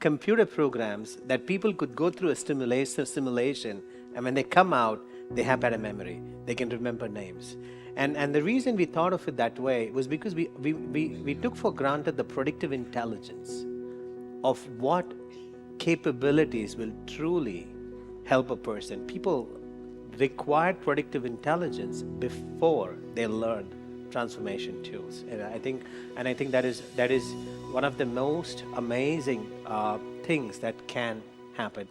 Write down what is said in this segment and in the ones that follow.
computer programs that people could go through a simulation, and when they come out, they have better memory. They can remember names. And the reason we thought of it that way was because we took for granted the predictive intelligence of what capabilities will truly help a person. People required predictive intelligence before they learned transformation tools. And I think that is one of the most amazing things that can happen.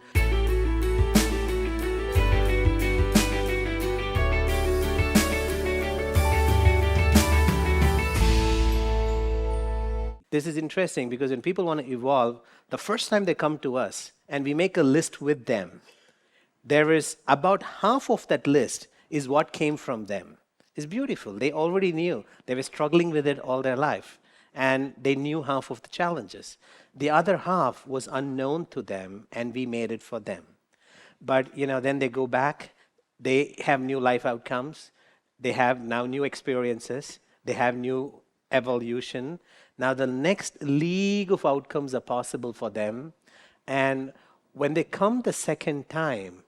This is interesting because when people want to evolve, the first time they come to us and we make a list with them, there is about half of that list is what came from them. It's beautiful. They already knew. They were struggling with it all their life, and they knew half of the challenges. The other half was unknown to them, and we made it for them. But then they go back. They have new life outcomes. They have now new experiences. They have new evolution. Now the next league of outcomes are possible for them. And when they come the second time,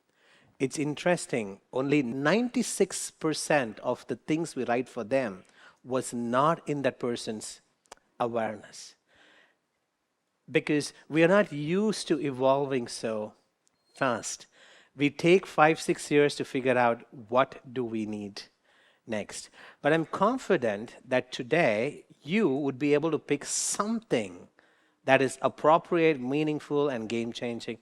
it's interesting, only 96% of the things we write for them was not in that person's awareness. Because we are not used to evolving so fast. We take 5-6 years to figure out what do we need next. But I'm confident that today you would be able to pick something that is appropriate, meaningful, and game-changing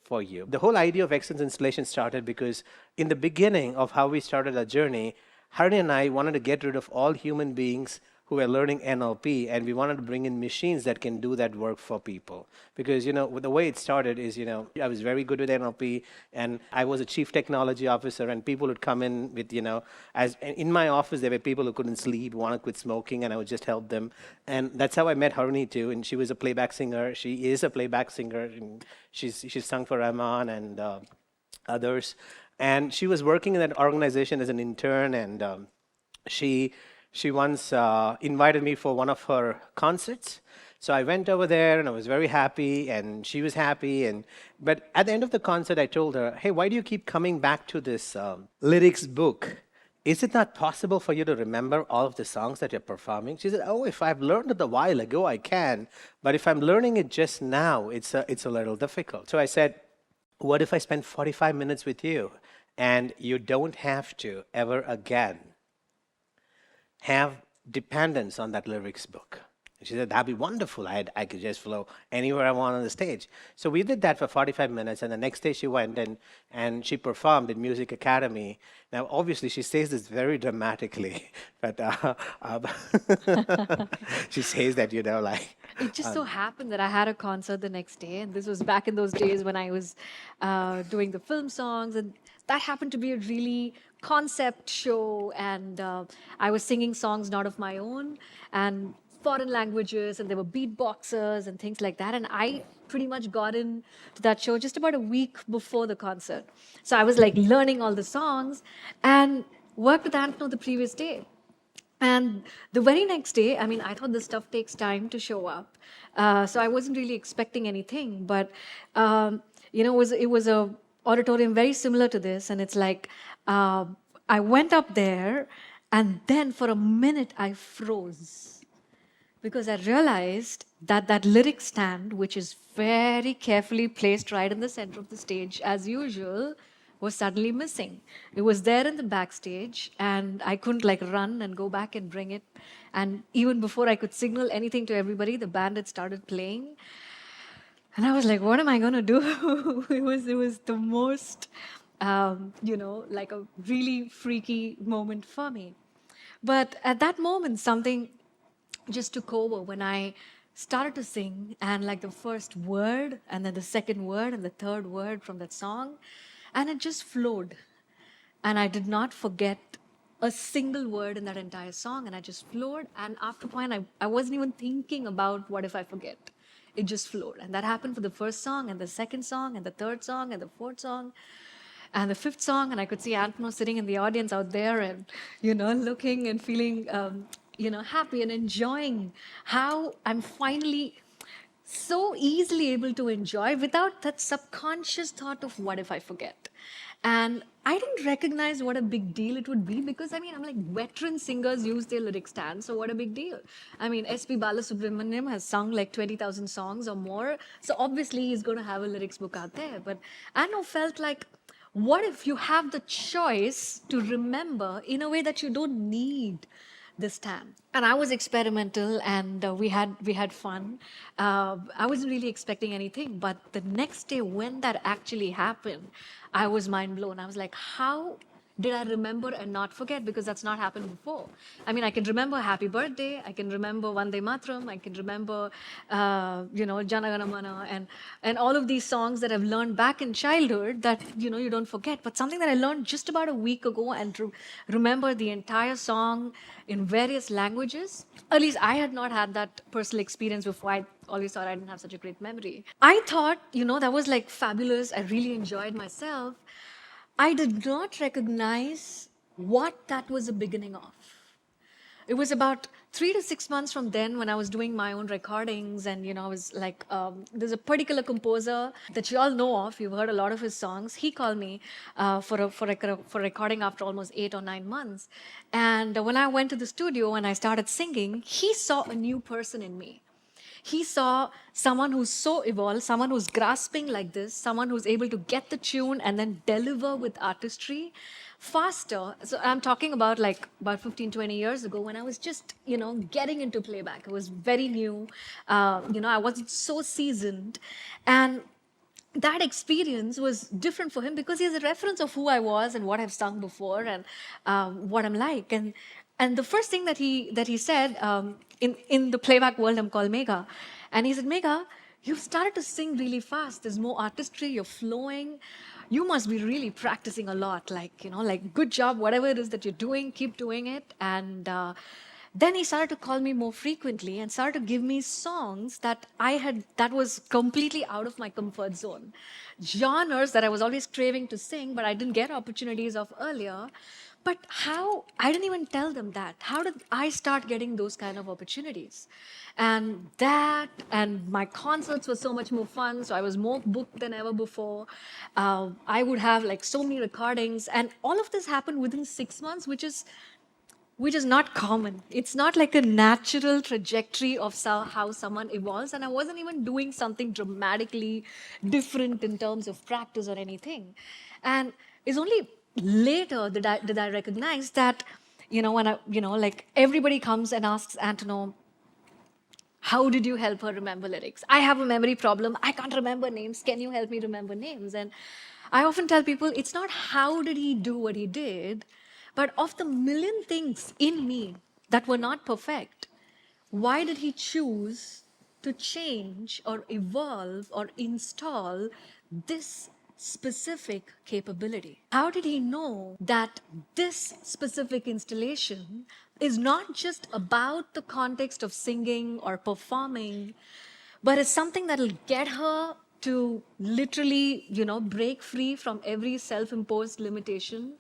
for you. The whole idea of excellence installation started because in the beginning of how we started our journey, Harini and I wanted to get rid of all human beings who were learning NLP, and we wanted to bring in machines that can do that work for people. Because, the way it started is, I was very good with NLP, and I was a chief technology officer, and people would come in with, as in my office, there were people who couldn't sleep, want to quit smoking, and I would just help them. And that's how I met Harini too, and she was a playback singer. She is a playback singer, and she's sung for Rahman and others. And she was working in that organization as an intern, and she once invited me for one of her concerts. So I went over there and I was very happy and she was happy. But at the end of the concert, I told her, hey, why do you keep coming back to this lyrics book? Is it not possible for you to remember all of the songs that you're performing? She said, oh, if I've learned it a while ago, I can. But if I'm learning it just now, it's a little difficult. So I said, what if I spend 45 minutes with you and you don't have to ever again have dependence on that lyrics book? And she said, that'd be wonderful. I could just flow anywhere I want on the stage. So we did that for 45 minutes, and the next day she went and she performed in Music Academy. Now, obviously, she says this very dramatically, but she says that, like... It just so happened that I had a concert the next day, and this was back in those days when I was doing the film songs, and that happened to be a really concept show, and I was singing songs not of my own and foreign languages, and there were beatboxers and things like that, and I pretty much got into that show just about a week before the concert. So I was like learning all the songs and worked with Antano the previous day. And the very next day, I thought this stuff takes time to show up. So I wasn't really expecting anything, but it was a auditorium very similar to this, and it's like I went up there, and then for a minute I froze because I realized that that lyric stand, which is very carefully placed right in the center of the stage as usual, was suddenly missing. It was there in the backstage, and I couldn't run and go back and bring it. And even before I could signal anything to everybody, the band had started playing. And I was like, what am I going to do? It was the most, a really freaky moment for me. But at that moment, something just took over when I started to sing, and the first word, and then the second word, and the third word from that song, and it just flowed. And I did not forget a single word in that entire song, and I just flowed. And after a point, I wasn't even thinking about what if I forget. It just flowed. And that happened for the first song, and the second song, and the third song, and the fourth song, and the fifth song. And I could see Antano sitting in the audience out there and, looking and feeling, happy and enjoying how I'm finally so easily able to enjoy without that subconscious thought of what if I forget. And I didn't recognize what a big deal it would be because I mean, I'm like, veteran singers use their lyric stand, so what a big deal. I mean, S.P. Balasubramaniam has sung like 20,000 songs or more, so obviously he's going to have a lyrics book out there. But Anno felt like, what if you have the choice to remember in a way that you don't need this time? And I was experimental, and we had fun. I wasn't really expecting anything, but the next day when that actually happened, I was mind blown. I was like, how did I remember and not forget? Because that's not happened before. I mean, I can remember Happy Birthday, I can remember Vande Matram, I can remember, Jana Gana Mana, and all of these songs that I've learned back in childhood that, you don't forget. But something that I learned just about a week ago and remember the entire song in various languages, at least I had not had that personal experience before. I always thought I didn't have such a great memory. I thought, that was like fabulous. I really enjoyed myself. I did not recognize what that was the beginning of. It was about 3 to 6 months from then when I was doing my own recordings, and I was like, there's a particular composer that you all know of. You've heard a lot of his songs. He called me for recording after almost 8 or 9 months, and when I went to the studio and I started singing, he saw a new person in me. He saw someone who's so evolved, someone who's grasping like this, someone who's able to get the tune and then deliver with artistry faster. So I'm talking about like about 15, 20 years ago when I was just, getting into playback. It was very new. I wasn't so seasoned. And that experience was different for him because he has a reference of who I was and what I've sung before and what I'm like. And the first thing that he said, in the playback world, I'm called Megha, and he said, Megha, you've started to sing really fast. There's more artistry. You're flowing. You must be really practicing a lot. Like good job, whatever it is that you're doing, keep doing it. And then he started to call me more frequently and started to give me songs that was completely out of my comfort zone. Genres that I was always craving to sing, but I didn't get opportunities of earlier. But how, I didn't even tell them that. How did I start getting those kind of opportunities? And my concerts were so much more fun. So I was more booked than ever before. I would have like so many recordings. And all of this happened within 6 months, which is not common. It's not like a natural trajectory of how someone evolves. And I wasn't even doing something dramatically different in terms of practice or anything. And it's only later that I recognize that, when like everybody comes and asks Antano, how did you help her remember lyrics? I have a memory problem. I can't remember names. Can you help me remember names? And I often tell people it's not how did he do what he did, but of the million things in me that were not perfect, why did he choose to change or evolve or install this specific capability? How did he know that this specific installation is not just about the context of singing or performing, but it's something that'll get her to literally, break free from every self-imposed limitation.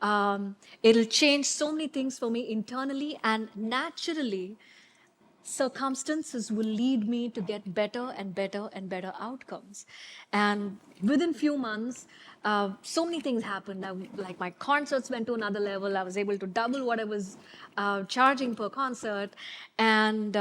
It'll change so many things for me internally, and naturally circumstances will lead me to get better and better and better outcomes. And within few months, so many things happened. Like my concerts went to another level. I was able to double what I was charging per concert, and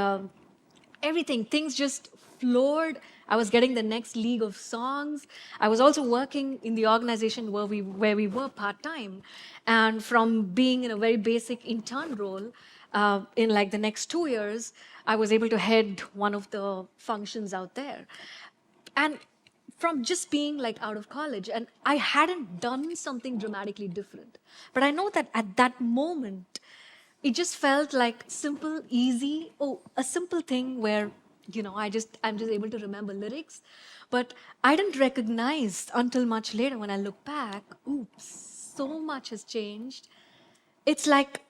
everything, things just floored. I was getting the next league of songs. I was also working in the organization where we were part-time, and from being in a very basic intern role, in like the next 2 years, I was able to head one of the functions out there. And from just being like out of college, and I hadn't done something dramatically different, but I know that at that moment it just felt like simple, easy, a simple thing where, I'm just able to remember lyrics. But I didn't recognize until much later when I look back, oops, so much has changed. It's like,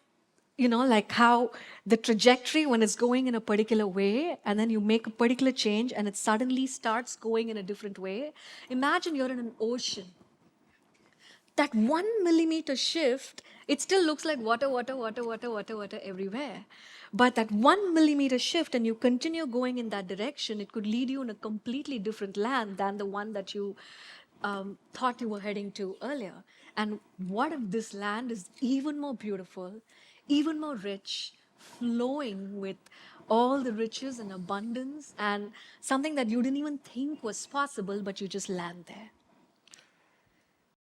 like how the trajectory, when it's going in a particular way and then you make a particular change and it suddenly starts going in a different way. Imagine you're in an ocean. That 1 millimeter shift, it still looks like water, water, water, water, water, water everywhere. But that 1 millimeter shift, and you continue going in that direction, it could lead you in a completely different land than the one that you thought you were heading to earlier. And what if this land is even more beautiful, even more rich, flowing with all the riches and abundance, and something that you didn't even think was possible, but you just land there?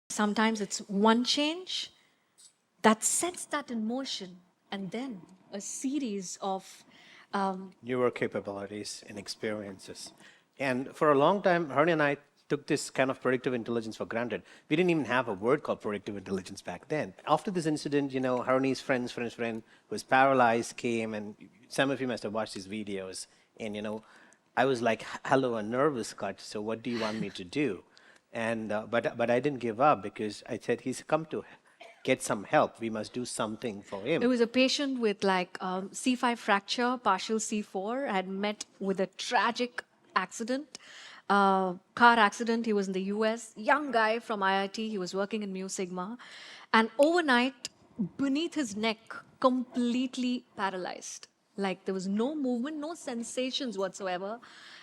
Sometimes it's one change that sets that in motion, and then a series of Newer capabilities and experiences. And for a long time, Harini and I took this kind of predictive intelligence for granted. We didn't even have a word called predictive intelligence back then. After this incident, Harini's friend who was paralyzed came, and some of you must have watched these videos. And, I was like, hello, a nervous cut, so what do you want me to do? And, but I didn't give up because I said, he's come to get some help. We must do something for him. It was a patient with C5 fracture, partial C4, had met with a tragic accident, car accident. He was in the US, young guy from IIT. He was working in Mu Sigma. And overnight, beneath his neck, completely paralyzed. Like there was no movement, no sensations whatsoever.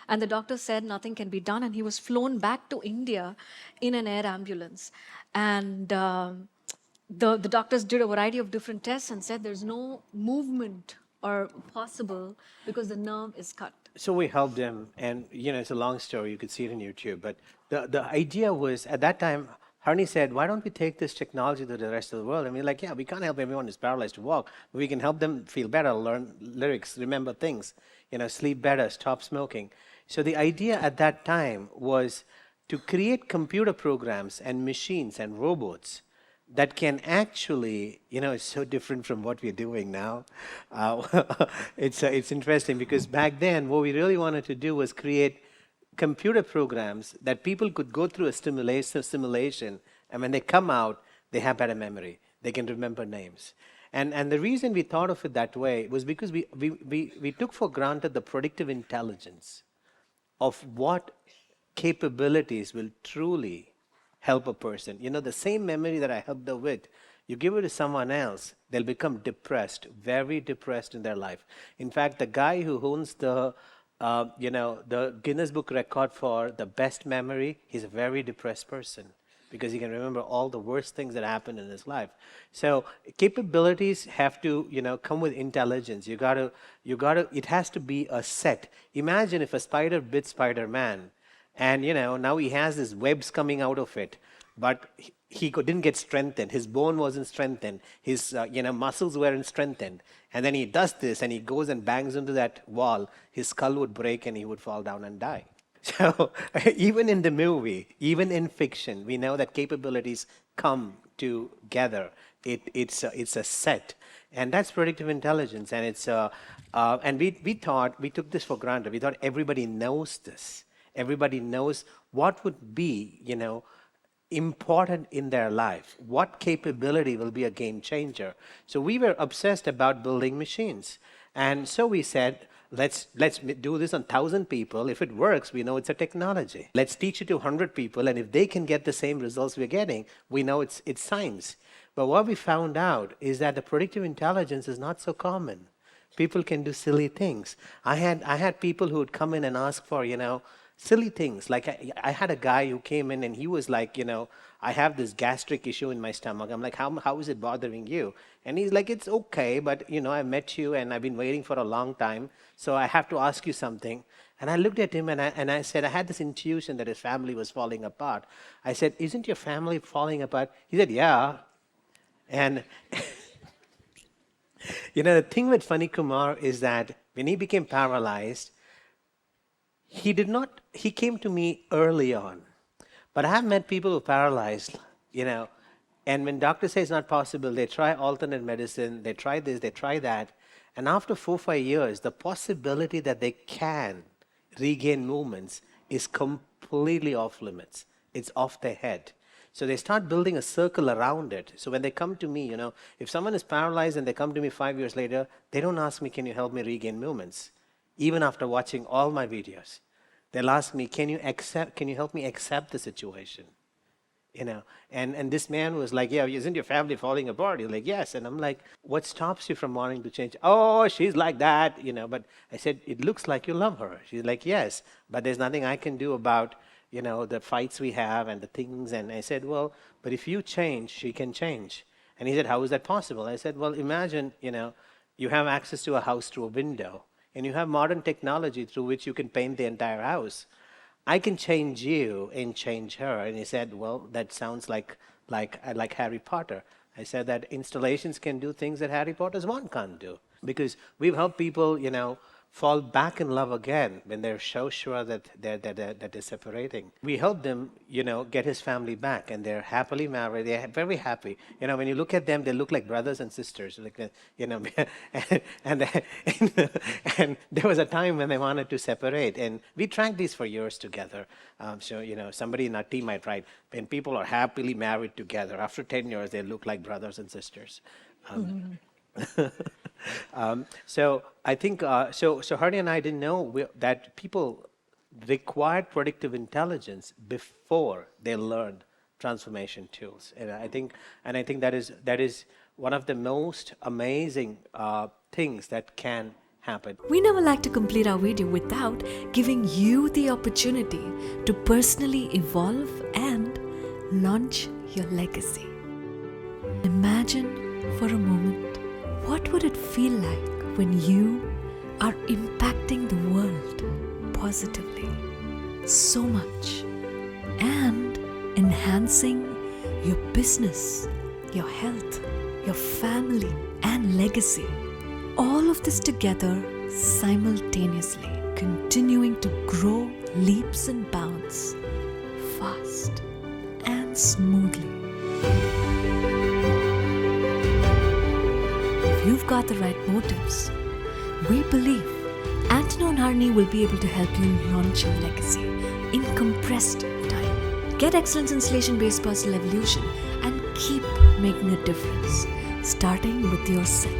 And the doctor said nothing can be done. And he was flown back to India in an air ambulance. And the doctors did a variety of different tests and said there's no movement or possible because the nerve is cut. So we helped him, and it's a long story. You could see it on YouTube. But the idea was, at that time, Harini said, "Why don't we take this technology to the rest of the world?" And we're like, "Yeah, we can't help everyone who's paralyzed to walk, but we can help them feel better, learn lyrics, remember things, sleep better, stop smoking." So the idea at that time was to create computer programs and machines and robots that can actually, it's so different from what we're doing now. It's interesting because back then, what we really wanted to do was create computer programs that people could go through a simulation, and when they come out, they have better memory. They can remember names. And the reason we thought of it that way was because we took for granted the predictive intelligence of what capabilities will truly help a person. The same memory that I helped them with, you give it to someone else, they'll become depressed, very depressed in their life. In fact, the guy who owns the Guinness Book record for the best memory, he's a very depressed person because he can remember all the worst things that happened in his life. So capabilities have to, come with intelligence. It has to be a set. Imagine if a spider bit Spider-Man, and now he has these webs coming out of it, but he didn't get strengthened. His bone wasn't strengthened. His muscles weren't strengthened. And then he does this, and he goes and bangs into that wall. His skull would break, and he would fall down and die. So even in the movie, even in fiction, we know that capabilities come together. It's a set, and that's predictive intelligence. And we thought, we took this for granted. We thought everybody knows this. Everybody knows what would be, important in their life. What capability will be a game changer? So we were obsessed about building machines. And so we said, let's do this on 1,000 people. If it works, we know it's a technology. Let's teach it to 100 people, and if they can get the same results we're getting, we know it's science. But what we found out is that the predictive intelligence is not so common. People can do silly things. I had people who would come in and ask for, silly things. Like I had a guy who came in and he was like, I have this gastric issue in my stomach. I'm like, how is it bothering you? And he's like, it's okay, but I met you and I've been waiting for a long time, so I have to ask you something. And I looked at him and I said, I had this intuition that his family was falling apart. I said, isn't your family falling apart? He said, yeah. And the thing with Funny Kumar is that when he became paralyzed, he came to me early on. But I have met people who are paralyzed, and when doctors say it's not possible, they try alternate medicine, they try this, they try that. And after 4 or 5 years, the possibility that they can regain movements is completely off limits. It's off their head. So they start building a circle around it. So when they come to me, if someone is paralyzed and they come to me 5 years later, they don't ask me, can you help me regain movements? Even after watching all my videos. They'll ask me, can you help me accept the situation? And this man was like, yeah, isn't your family falling apart? He's like, yes. And I'm like, what stops you from wanting to change? Oh, she's like that, but I said, it looks like you love her. She's like, yes, but there's nothing I can do about, the fights we have and the things. And I said, well, but if you change, she can change. And he said, how is that possible? I said, well, imagine, you have access to a house through a window, and you have modern technology through which you can paint the entire house. I can change you and change her. And he said, well, that sounds like Harry Potter. I said that installations can do things that Harry Potter's wand can't do. Because we've helped people, fall back in love again when they're so sure that they're separating. We help them, get his family back, and they're happily married. They're very happy. When you look at them, they look like brothers and sisters. Like, and there was a time when they wanted to separate, and we tracked these for years together. So, somebody in our team might write, when people are happily married together, after 10 years, they look like brothers and sisters. So I think, so Harini and I didn't know that people required predictive intelligence before they learned transformation tools. And I think that is one of the most amazing things that can happen. We never like to complete our video without giving you the opportunity to personally evolve and launch your legacy. Imagine for a moment, what would it feel like when you are impacting the world positively so much and enhancing your business, your health, your family, and legacy? All of this together simultaneously, continuing to grow leaps and bounds, fast and smoothly. If you've got the right motives, we believe Antano and Harini will be able to help you launch your legacy in compressed time. Get excellence installation-based personal evolution and keep making a difference, starting with yourself.